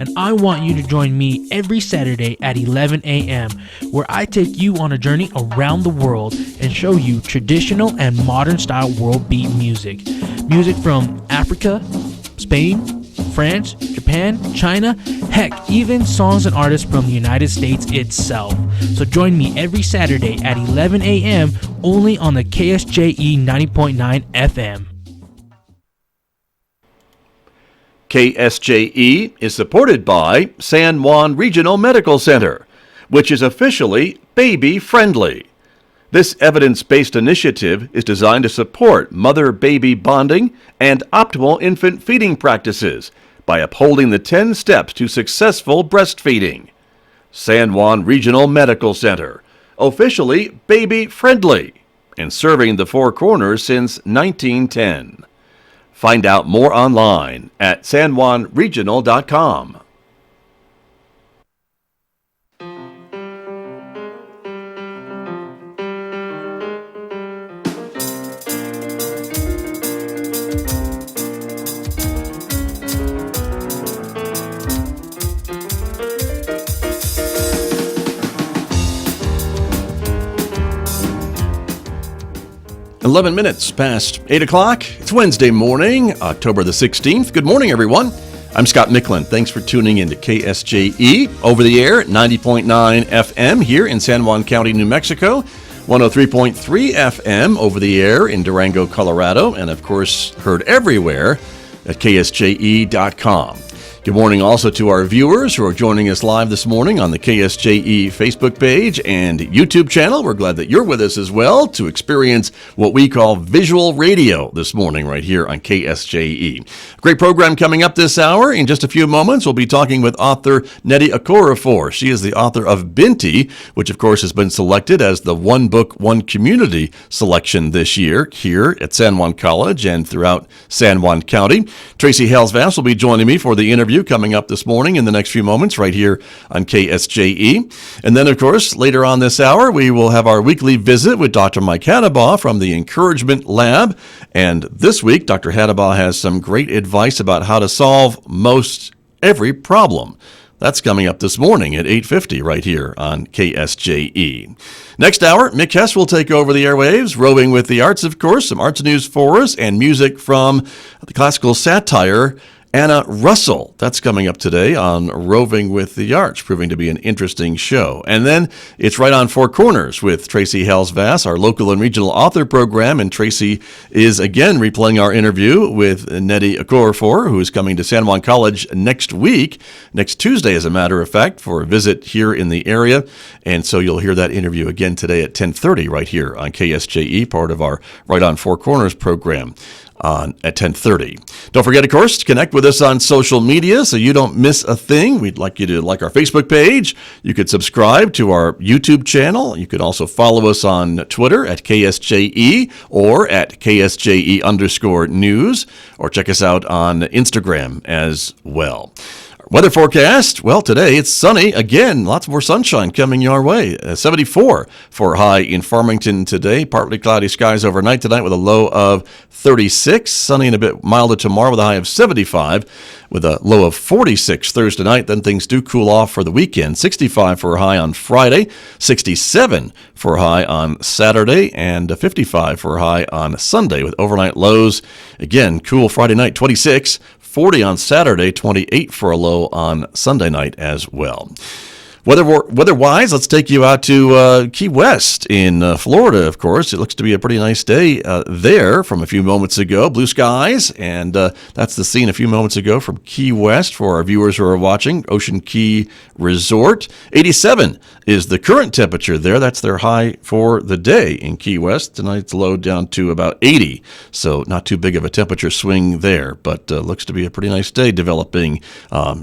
and I want you to join me every Saturday at 11 a.m., where I take you on a journey around the world and show you traditional and modern style world beat music. Music from Africa, Spain, France, Japan, China, heck, even songs and artists from the United States itself. So join me every Saturday at 11 a.m. only on the KSJE 90.9 FM. KSJE is supported by San Juan Regional Medical Center, which is officially baby-friendly. This evidence-based initiative is designed to support mother-baby bonding and optimal infant feeding practices by upholding the 10 steps to successful breastfeeding. San Juan Regional Medical Center, officially baby-friendly, and serving the Four Corners since 1910. Find out more online at sanjuanregional.com. "11 minutes past 8 o'clock. It's Wednesday morning, October the 16th. Good morning, everyone. I'm Scott Micklin. Thanks for tuning in to KSJE over the air at 90.9 FM here in San Juan County, New Mexico, 103.3 FM over the air in Durango, Colorado, and of course heard everywhere at KSJE.com. Good morning also to our viewers who are joining us live this morning on the KSJE Facebook page and YouTube channel. We're glad that you're with us as well to experience what we call visual radio this morning right here on KSJE. Great program coming up this hour. In just a few moments, we'll be talking with author Nnedi Okorafor. She is the author of Binti, which of course has been selected as the One Book, One Community selection this year here at San Juan College and throughout San Juan County. Tracy Hales-Vass will be joining me for the interview coming up this morning in the next few moments right here on KSJE. And then, of course, later on this hour, we will have our weekly visit with Dr. Mike Hadabaugh from the Encouragement Lab. And this week, Dr. Hadabaugh has some great advice about how to solve most every problem. That's coming up this morning at 8:50 right here on KSJE. Next hour, Mick Hess will take over the airwaves, roving with the arts, of course, some arts news for us, and music from the classical satire Anna Russell. That's coming up today on Roving with the Arts, proving to be an interesting show. And then it's Right on Four Corners with Tracy Hales-Vass, our local and regional author program. And Tracy is again replaying our interview with Nnedi Okorafor, who is coming to San Juan College next week, next Tuesday, as a matter of fact, for a visit here in the area. And so you'll hear that interview again today at 10:30 right here on KSJE, part of our Right on Four Corners program. At 10:30. Don't forget, of course, to connect with us on social media so you don't miss a thing. We'd like you to like our Facebook page. You could subscribe to our YouTube channel. You could also follow us on Twitter at KSJE or at KSJE_news, or check us out on Instagram as well. Weather forecast, well, today it's sunny again. Lots more sunshine coming your way. 74 for a high in Farmington today. Partly cloudy skies overnight tonight with a low of 36. Sunny and a bit milder tomorrow with a high of 75 with a low of 46 Thursday night. Then things do cool off for the weekend. 65 for a high on Friday, 67 for a high on Saturday, and 55 for a high on Sunday with overnight lows. Again, cool Friday night, 26. 40 on Saturday, 28 for a low on Sunday night as well. Weather-wise, let's take you out to Key West in Florida, of course. It looks to be a pretty nice day there from a few moments ago. Blue skies, and that's the scene a few moments ago from Key West for our viewers who are watching. Ocean Key Resort. 87 is the current temperature there. That's their high for the day in Key West. Tonight's low down to about 80, so not too big of a temperature swing there, but looks to be a pretty nice day developing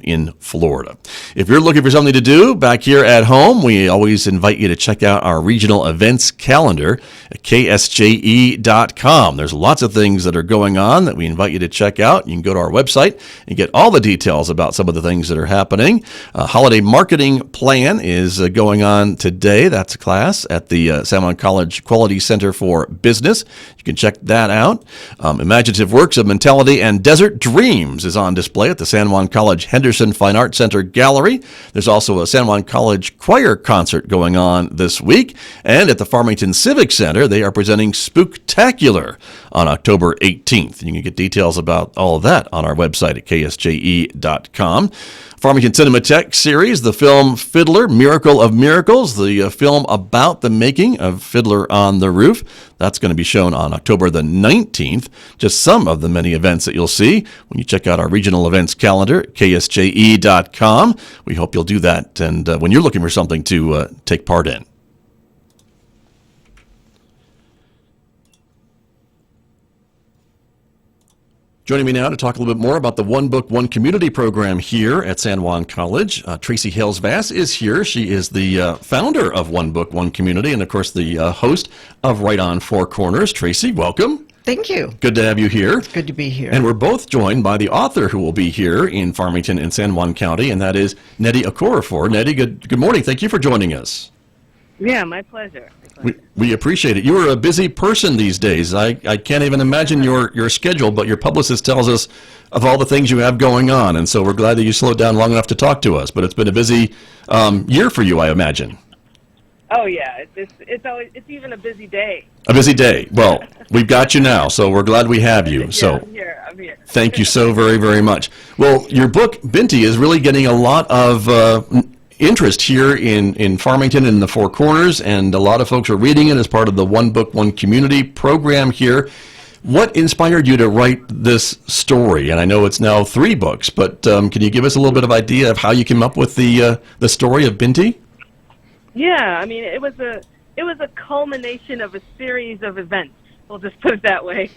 in Florida. If you're looking for something to do back here at home, we always invite you to check out our regional events calendar at ksje.com. There's lots of things that are going on that we invite you to check out. You can go to our website and get all the details about some of the things that are happening. Holiday marketing plan is going on today. That's a class at the San Juan College Quality Center for Business. You can check that out. Imaginative Works of Mentality and Desert Dreams is on display at the San Juan College Henderson Fine Arts Center Gallery. There's also a San Juan College choir concert going on this week. And at the Farmington Civic Center, they are presenting Spooktacular on October 18th. You can get details about all of that on our website at ksje.com. Farmington Cinematheque series, the film Fiddler, Miracle of Miracles, the film about the making of Fiddler on the Roof. That's going to be shown on October the 19th. Just some of the many events that you'll see when you check out our regional events calendar at ksje.com. We hope you'll do that and when you're looking for something to take part in. Joining me now to talk a little bit more about the One Book, One Community program here at San Juan College, Tracy Hales-Vass is here. She is the founder of One Book, One Community, and of course the host of Right on Four Corners. Tracy, welcome. Thank you. Good to have you here. It's good to be here. And we're both joined by the author who will be here in Farmington and San Juan County, and that is Nnedi Okorafor. Nnedi, good morning. Thank you for joining us. Yeah, my pleasure. We appreciate it. You are a busy person these days. I can't even imagine your schedule, but your publicist tells us of all the things you have going on, and so we're glad that you slowed down long enough to talk to us. But it's been a busy year for you, I imagine. Oh yeah, it's even a busy day. A busy day. Well, we've got you now, so we're glad we have you. So I'm here. Thank you so very, very much. Well, your book, Binti, is really getting a lot of interest here in Farmington and the Four Corners, and a lot of folks are reading it as part of the One Book, One Community program here. What inspired you to write this story? And I know it's now 3 books, but can you give us a little bit of idea of how you came up with the story of Binti? Yeah, I mean, it was a culmination of a series of events. We'll just put it that way.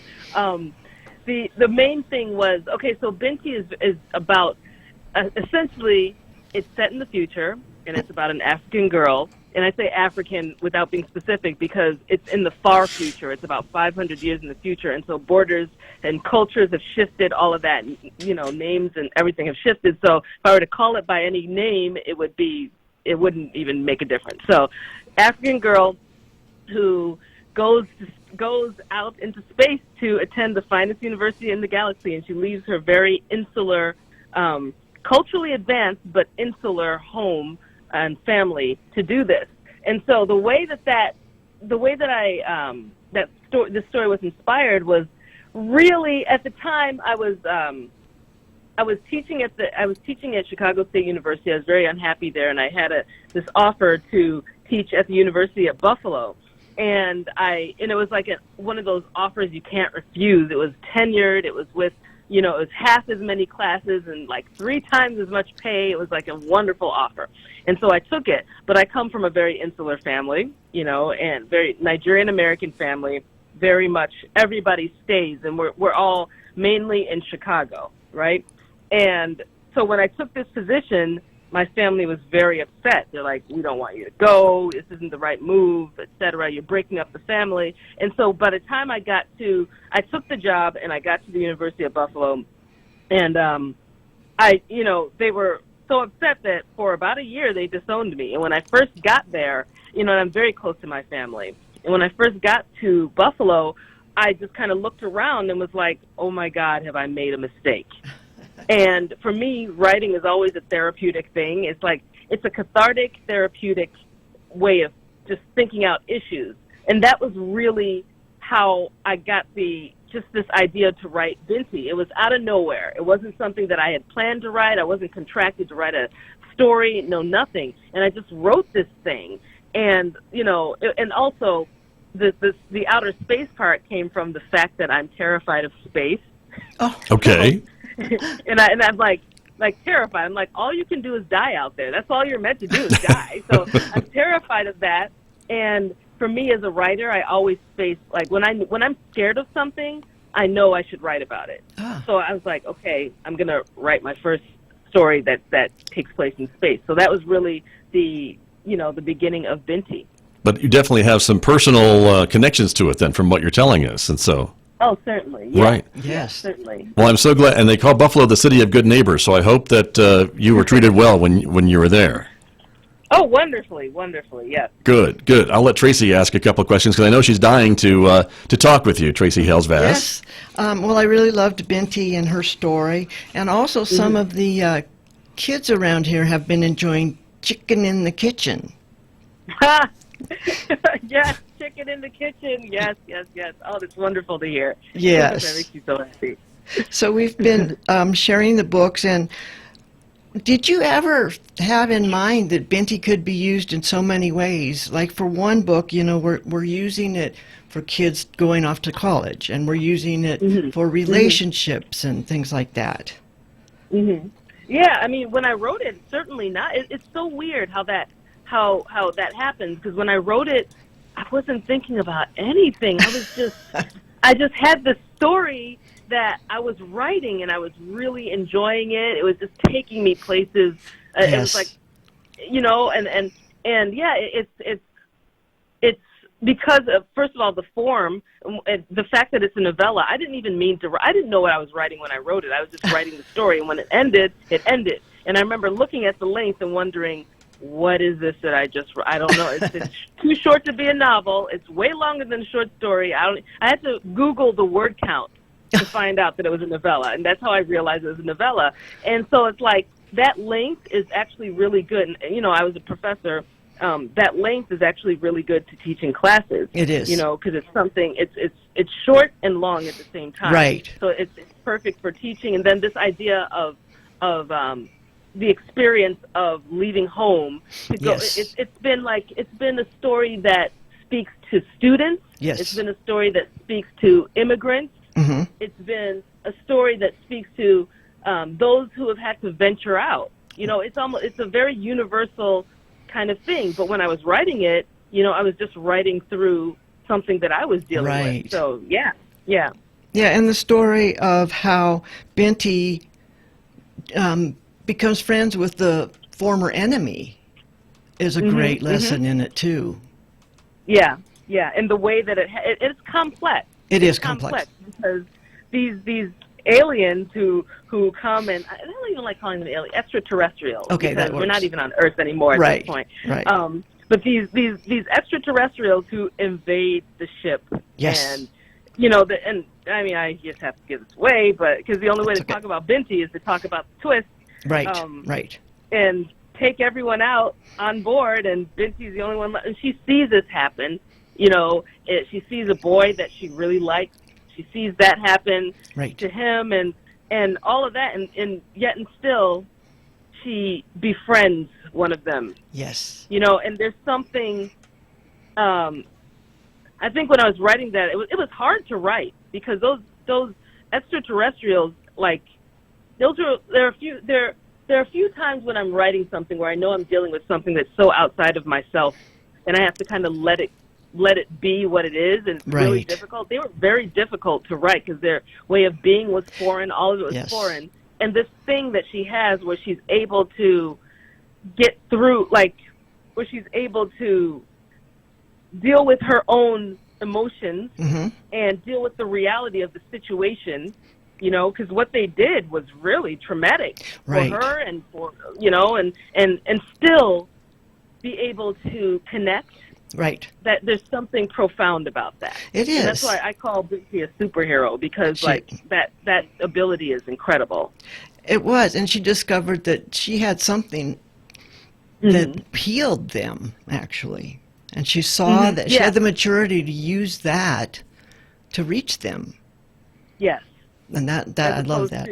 The main thing was, okay, so Binti is about essentially. It's set in the future, and it's about an African girl. And I say African without being specific because it's in the far future. It's about 500 years in the future. And so borders and cultures have shifted, all of that, names and everything have shifted. So if I were to call it by any name, it wouldn't even make a difference. So African girl who goes out into space to attend the finest university in the galaxy, and she leaves her very insular, culturally advanced but insular home and family to do this. And so the way that this story was inspired was really, at the time I was teaching at Chicago State University. I was very unhappy there, and I had this offer to teach at the University at Buffalo. And it was like one of those offers you can't refuse. It was tenured. It was with it was half as many classes and like 3 times as much pay. It was like a wonderful offer. And so I took it. But I come from a very insular family, and very Nigerian-American family. Very much everybody stays, and we're all mainly in Chicago, right? And so when I took this position, my family was very upset. They're like, we don't want you to go. This isn't the right move, et cetera. You're breaking up the family. And so by the time I took the job and I got to the University of Buffalo, and they were so upset that for about a year they disowned me. And when I first got there, and I'm very close to my family. And when I first got to Buffalo, I just kind of looked around and was like, oh my God, have I made a mistake? And for me, writing is always a therapeutic thing. It's a cathartic, therapeutic way of just thinking out issues. And that was really how I got this idea to write Binti. It was out of nowhere. It wasn't something that I had planned to write. I wasn't contracted to write a story, nothing. And I just wrote this thing. And, and also the outer space part came from the fact that I'm terrified of space. Oh, okay. and I'm like terrified. I'm like, all you can do is die out there. That's all you're meant to do is die. So I'm terrified of that. And for me as a writer, I always face, like, when I'm scared of something, I know I should write about it. So I was like, okay, I'm going to write my first story that takes place in space. So that was really the beginning of Binti. But you definitely have some personal connections to it then, from what you're telling us, and so. Oh, certainly. Yeah. Right. Yes. Certainly. Well, I'm so glad, and they call Buffalo the city of good neighbors. So I hope that you were treated well when you were there. Oh, wonderfully, yes. Good. I'll let Tracy ask a couple of questions because I know she's dying to talk with you, Tracy Hales-Vass. Yes. Well, I really loved Binti and her story, and also some of the kids around here have been enjoying chicken in the kitchen. Yes, chicken in the kitchen. Yes. Oh, that's wonderful to hear. Yes. That makes me so happy. So we've been sharing the books, and did you ever have in mind that Binti could be used in so many ways? Like for one book, we're using it for kids going off to college, and we're using it for relationships and things like that. Mm-hmm. Yeah, I mean, when I wrote it, certainly not. It's so weird how that happens, because when I wrote it, I wasn't thinking about anything. I just had this story that I was writing, and I was really enjoying it. It was just taking me places. Yes. It was like, and yeah, it's because of, first of all, the form, the fact that it's a novella. I didn't even I didn't know what I was writing when I wrote it. I was just writing the story, and when it ended. And I remember looking at the length and wondering, what is this that I don't know. It's too short to be a novel. It's way longer than a short story. I had to Google the word count to find out that it was a novella, and that's how I realized it was a novella. And so it's like, that length is actually really good. And, I was a professor. That length is actually really good to teach in classes. It is. Because it's something, it's short and long at the same time. Right. So it's perfect for teaching. And then this idea of the experience of leaving home to go. Yes. It's been a story that speaks to students. Yes. It's been a story that speaks to immigrants. Mm-hmm. It's been a story that speaks to those who have had to venture out. It's a very universal kind of thing. But when I was writing it, I was just writing through something that I was dealing Right. with. So yeah. Yeah, and the story of how Binti becomes friends with the former enemy is a great lesson in it too. Yeah, and the way that it's complex. It is complex because these aliens who come, and I don't even like calling them aliens, extraterrestrials. Okay, that works. We're not even on Earth anymore at this point. Right. But these extraterrestrials who invade the ship. Yes. And I just have to give this away, but because the only way to talk about Binti is to talk about the twist. Right. Right. And take everyone out on board, and Binti's the only one left. And she sees this happen. She sees a boy that she really likes. She sees that happen to him, and all of that, and yet and still, she befriends one of them. Yes. And there's something. I think when I was writing that, it was hard to write, because those extraterrestrials, like, there are a few times when I'm writing something where I know I'm dealing with something that's so outside of myself, and I have to kind of let it be what it is, and it's really difficult. They were very difficult to write because their way of being was foreign. All of it was foreign. And this thing that she has where she's able to get through, like, where she's able to deal with her own emotions and deal with the reality of the situation, because what they did was really traumatic for her and for, and still be able to connect. Right. That there's something profound about that. It is. And that's why I call Binti a superhero, because that ability is incredible. It was, and she discovered that she had something that healed them, actually. And she saw that she had the maturity to use that to reach them. Yes. And that I love that.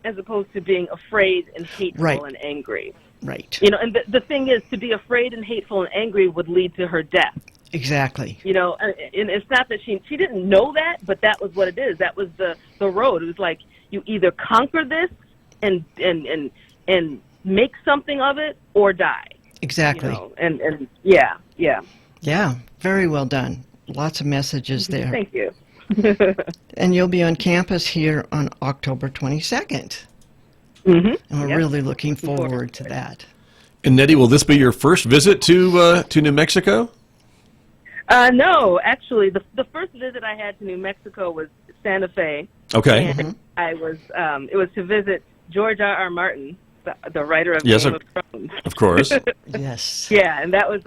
As opposed to being afraid and hateful and angry. Right. And the thing is, to be afraid and hateful and angry would lead to her death. Exactly. And it's not that she didn't know that, but that was what it is. That was the road. It was like, you either conquer this and make something of it, or die. Exactly. And yeah. Yeah, very well done. Lots of messages there. Thank you. And you'll be on campus here on October 22nd. And we're really looking forward to that. And Nnedi, will this be your first visit to New Mexico? No, actually, the first visit I had to New Mexico was Santa Fe. Okay. And I was it was to visit George R.R. Martin, the writer of Yes, Game of Thrones. Of course. Yes. Yeah, and that was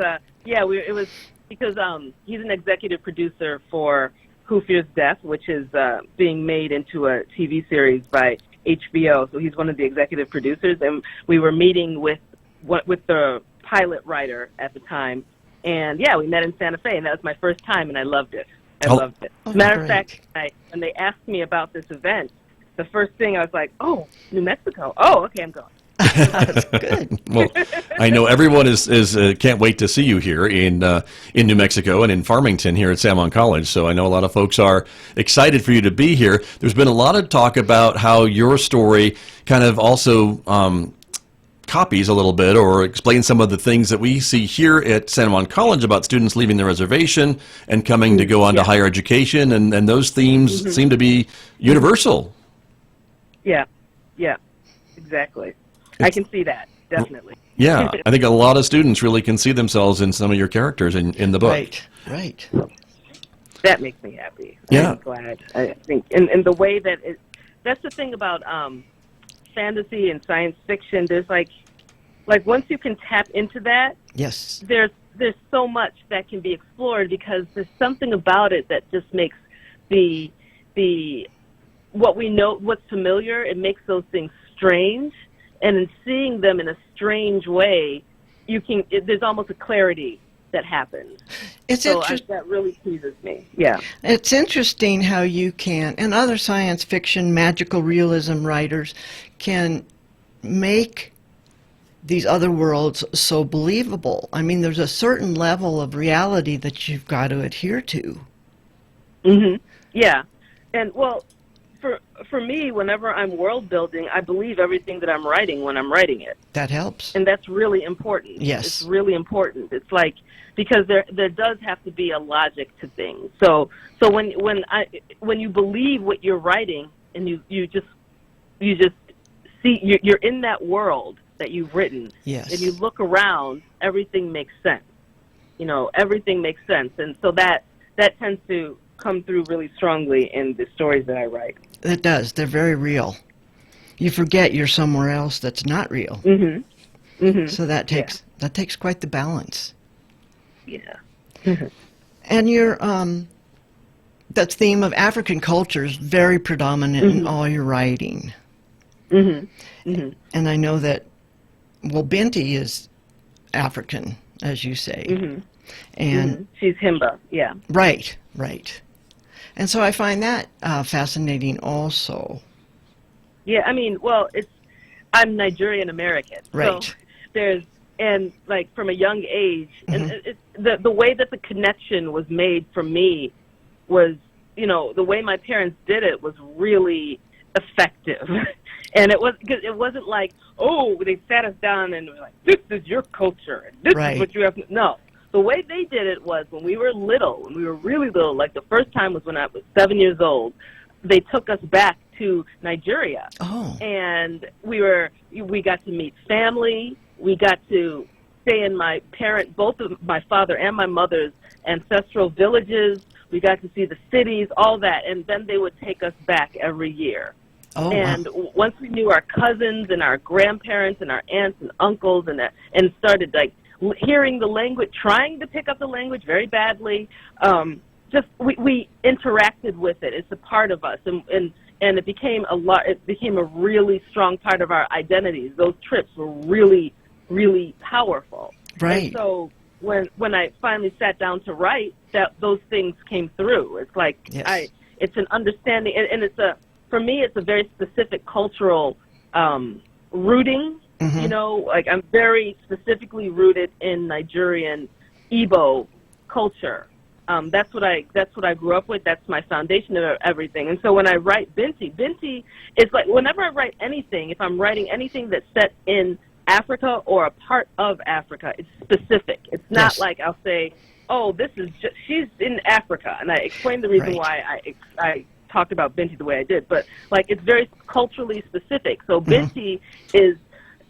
it was because he's an executive producer for Who Fears Death, which is being made into a TV series by HBO. So he's one of the executive producers, and we were meeting with the pilot writer at the time. And yeah, we met in Santa Fe, and that was my first time, and I loved it. I loved it. As a matter of fact, when they asked me about this event, the first thing I was like, "Oh, New Mexico. Oh, okay, I'm going." That's good. Well, I know everyone is can't wait to see you here in New Mexico and in Farmington here at San Juan College. So I know a lot of folks are excited for you to be here. There's been a lot of talk about how your story kind of also copies a little bit or explains some of the things that we see here at San Juan College about students leaving the reservation and coming to go on to higher education, and those themes seem to be universal. Yeah, exactly. I can see that, definitely. Yeah, I think a lot of students really can see themselves in some of your characters in the book. Right. That makes me happy. Yeah. I'm glad. I think, and the way that that's the thing about fantasy and science fiction. There's like once you can tap into that, Yes. there's so much that can be explored because there's something about it that just makes the what we know, what's familiar, it makes those things strange. And in seeing them in a strange way, there's almost a clarity that happens. That really pleases me. Yeah. It's interesting how you can, and other science fiction, magical realism writers can make these other worlds so believable. I mean, there's a certain level of reality that you've got to adhere to. Yeah. And, well, for me, whenever I'm world building, I believe everything that I'm writing when I'm writing it. That helps. And that's really important. Yes. It's really important. It's like, because there does have to be a logic to things. So when you believe what you're writing and you just see you're in that world that you've written. Yes. And you look around, everything makes sense. Everything makes sense. And so that tends to come through really strongly in the stories that I write. It does. They're very real. You forget you're somewhere else that's not real. So that takes quite the balance. Yeah. And your that theme of African culture is very predominant in all your writing. And I know that, Binti is African, as you say. And she's Himba, yeah. Right. And so I find that fascinating also. Yeah, I mean, well, I'm Nigerian American. Right. So from a young age, and the way that the connection was made for me was, the way my parents did it was really effective. And it wasn't like, they sat us down and were like, this is your culture, and this is what you have to. No. The way they did it was when we were really little, like the first time was when I was 7 years old, they took us back to Nigeria. Oh. And we got to meet family. We got to stay in both of my father and my mother's ancestral villages. We got to see the cities, all that. And then they would take us back every year. Oh, and once we knew our cousins and our grandparents and our aunts and uncles and started hearing the language, trying to pick up the language very badly, we interacted with it. It's a part of us, and it became a really strong part of our identities. Those trips were really, really powerful. Right. And so when I finally sat down to write, those things came through. It's like it's an understanding, and for me, it's a very specific cultural rooting. I'm very specifically rooted in Nigerian Igbo culture. That's what I grew up with. That's my foundation of everything. And so when I write Binti is like, whenever I write anything, if I'm writing anything that's set in Africa or a part of Africa, it's specific. It's not like I'll say, she's in Africa, and I explain the reason why talked about Binti the way I did, but like it's very culturally specific. So Binti is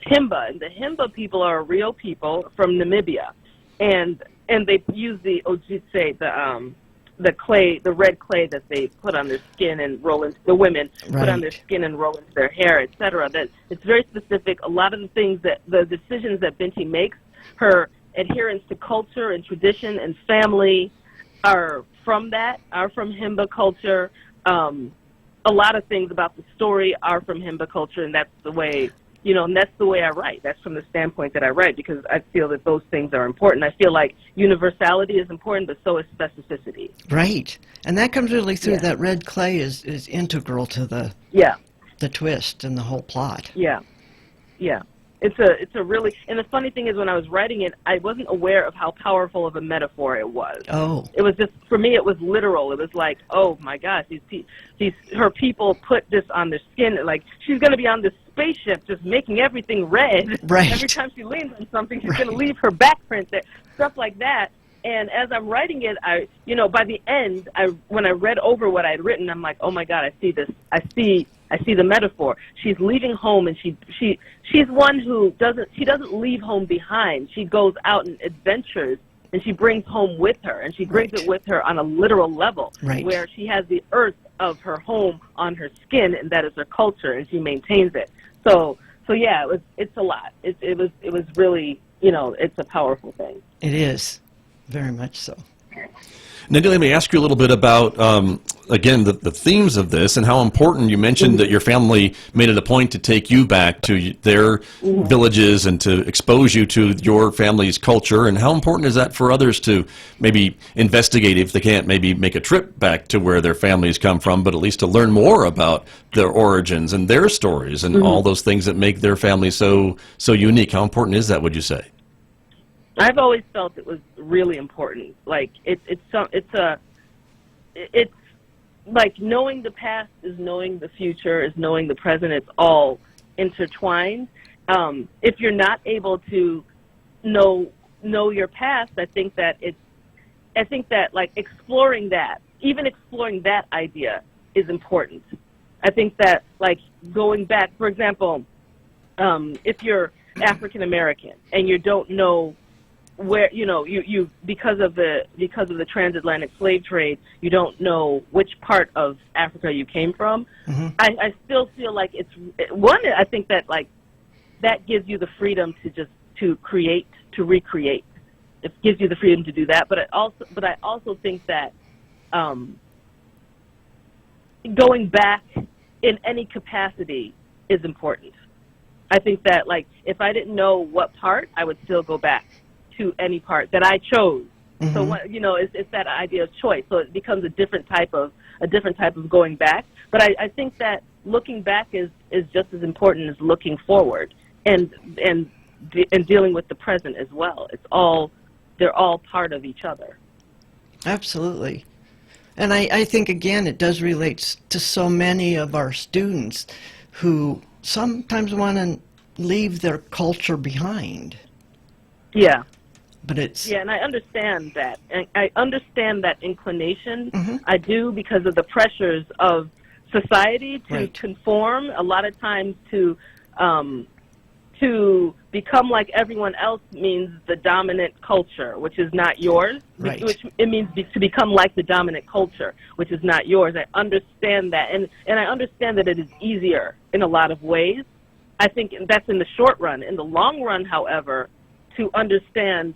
Himba, and the Himba people are real people from Namibia, and they use the ojitse, the clay, the red clay that they put on their skin and roll into the women put on their skin and roll into their hair, etc. That it's very specific. A lot of the things the decisions that Binti makes, her adherence to culture and tradition and family are from Himba culture. A lot of things about the story are from Himba culture, and that's the way, and that's the way I write. That's from the standpoint that I write, because I feel that those things are important. I feel like universality is important, but so is specificity. Right. And that comes really through. That red clay is integral to the twist and the whole plot. Yeah. It's a really, and the funny thing is, when I was writing it, I wasn't aware of how powerful of a metaphor it was. Oh. It was just, for me, it was literal. It was like, oh my gosh, her people put this on their skin. Like, she's going to be on this spaceship just making everything red. Right. Every time she leans on something, she's going to leave her back print there. Stuff like that. And as I'm writing it, by the end, when I read over what I'd written, I'm like, oh my God, I see this. I see the metaphor. She's leaving home, and she's one who doesn't leave home behind. She goes out and adventures, and she brings home with her, and she brings it with her on a literal level, where she has the earth of her home on her skin, and that is her culture, and she maintains it. So yeah, it's a lot. It was really, it's a powerful thing. It is. Very much so. Nnedi, let me ask you a little bit about, again, the themes of this and how important. You mentioned that your family made it a point to take you back to their villages and to expose you to your family's culture. And how important is that for others to maybe investigate, if they can't maybe make a trip back to where their families come from, but at least to learn more about their origins and their stories and all those things that make their family so unique? How important is that, would you say? I've always felt it was really important. Like it's like knowing the past is knowing the future, is knowing the present. It's all intertwined. If you're not able to know your past, I think that like exploring that idea is important. I think that like going back, for example, if you're African American and you don't know where, you because of the transatlantic slave trade, you don't know which part of Africa you came from. I still feel like I think that like that gives you the freedom to recreate. It gives you the freedom to do that. But I also think that going back in any capacity is important. I think that like if I didn't know what part, I would still go back to any part that I chose. So it's that idea of choice. So it becomes a different type of going back. But I think that looking back is just as important as looking forward and dealing with the present as well. They're all part of each other. Absolutely. And I think again it does relate to so many of our students who sometimes want to leave their culture behind. Yeah. But and I understand that. And I understand that inclination. I do, because of the pressures of society to conform. A lot of times to become like everyone else means the dominant culture, which is not yours. Which it means to become like the dominant culture, which is not yours. I understand that, and I understand that it is easier in a lot of ways. I think that's in the short run. In the long run, however, to understand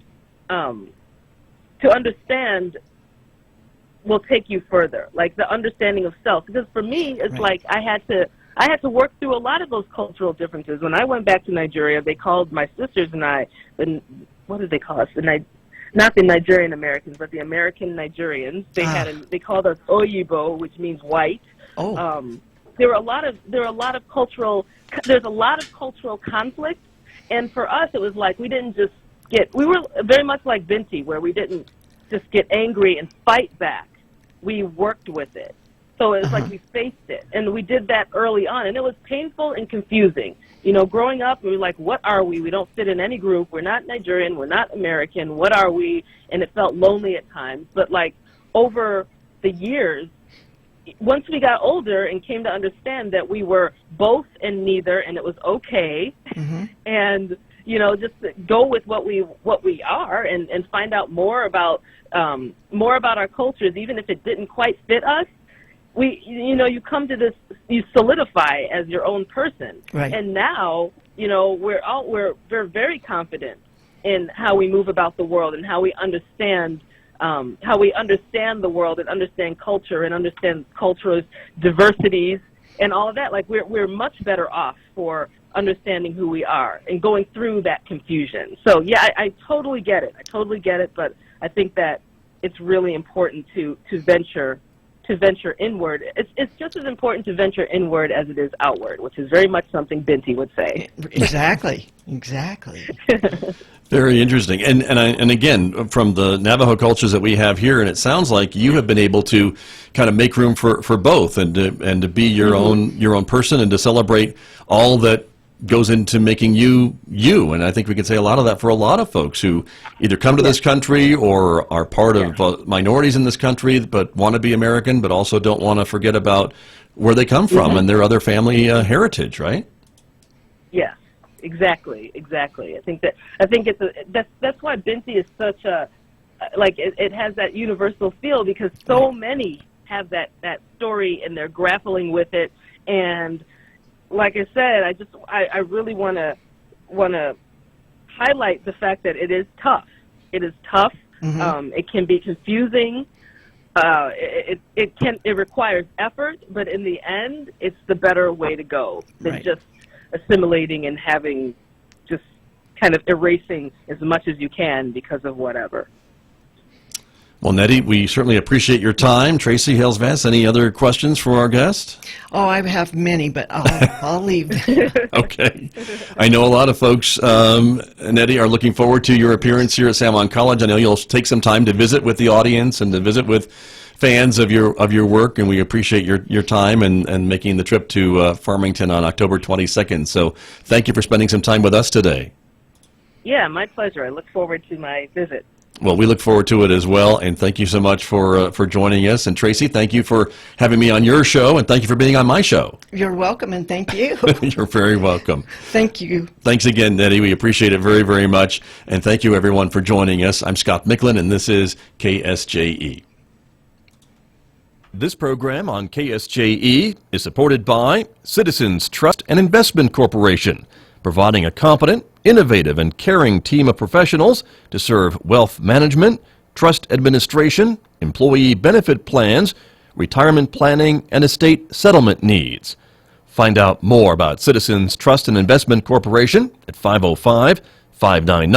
will take you further, like the understanding of self. Because for me, it's like I had to work through a lot of those cultural differences. When I went back to Nigeria, they called my sisters and I, what did they call us? Not the Nigerian Americans, but the American Nigerians. They called us Oyibo, which means white. There's a lot of cultural conflict, and for us, it was like we were very much like Binti, where we didn't just get angry and fight back. We worked with it. So it's like we faced it, and we did that early on, and it was painful and confusing. Growing up, we were like, what are we? We don't fit in any group. We're not Nigerian. We're not American. What are we? And it felt lonely at times. But, like, over the years, once we got older and came to understand that we were both and neither, and it was okay, and just go with what we are, and find out more about our cultures, even if it didn't quite fit us. You come to this, you solidify as your own person, right. And now we're very confident in how we move about the world and how we understand the world and understand culture and understand cultural diversities and all of that. Like we're much better off for understanding who we are and going through that confusion. So yeah, I totally get it. But I think that it's really important to venture inward. It's just as important to venture inward as it is outward, which is very much something Binti would say. Exactly. Very interesting. And again, from the Navajo cultures that we have here, and it sounds like you have been able to kind of make room for both, and to be your own person, and to celebrate all that goes into making you. And I think we can say a lot of that for a lot of folks who either come to this country or are part of minorities in this country, but want to be American, but also don't want to forget about where they come from and their other family heritage, right? Yes, exactly. I think that's why Binti is such a, it has that universal feel, because so many have that story and they're grappling with it. And like I said, I really want to highlight the fact that it is tough. It is tough. It can be confusing. It requires effort, but in the end, it's the better way to go than just assimilating and having just kind of erasing as much as you can because of whatever. Well, Nnedi, we certainly appreciate your time. Tracy Hales-Vance, any other questions for our guest? Oh, I have many, but I'll leave. Okay. I know a lot of folks, Nnedi, are looking forward to your appearance here at San Juan College. I know you'll take some time to visit with the audience and to visit with fans of your work, and we appreciate your time and making the trip to Farmington on October 22nd. So thank you for spending some time with us today. Yeah, my pleasure. I look forward to my visit. Well, we look forward to it as well, and thank you so much for joining us. And Tracy, thank you for having me on your show, and thank you for being on my show. You're welcome, and thank you. You're very welcome. Thank you. Thanks again, Nnedi. We appreciate it very, very much. And thank you, everyone, for joining us. I'm Scott Micklin, and this is KSJE. This program on KSJE is supported by Citizens Trust and Investment Corporation, providing a competent, innovative, and caring team of professionals to serve wealth management, trust administration, employee benefit plans, retirement planning, and estate settlement needs. Find out more about Citizens Trust and Investment Corporation at 505-599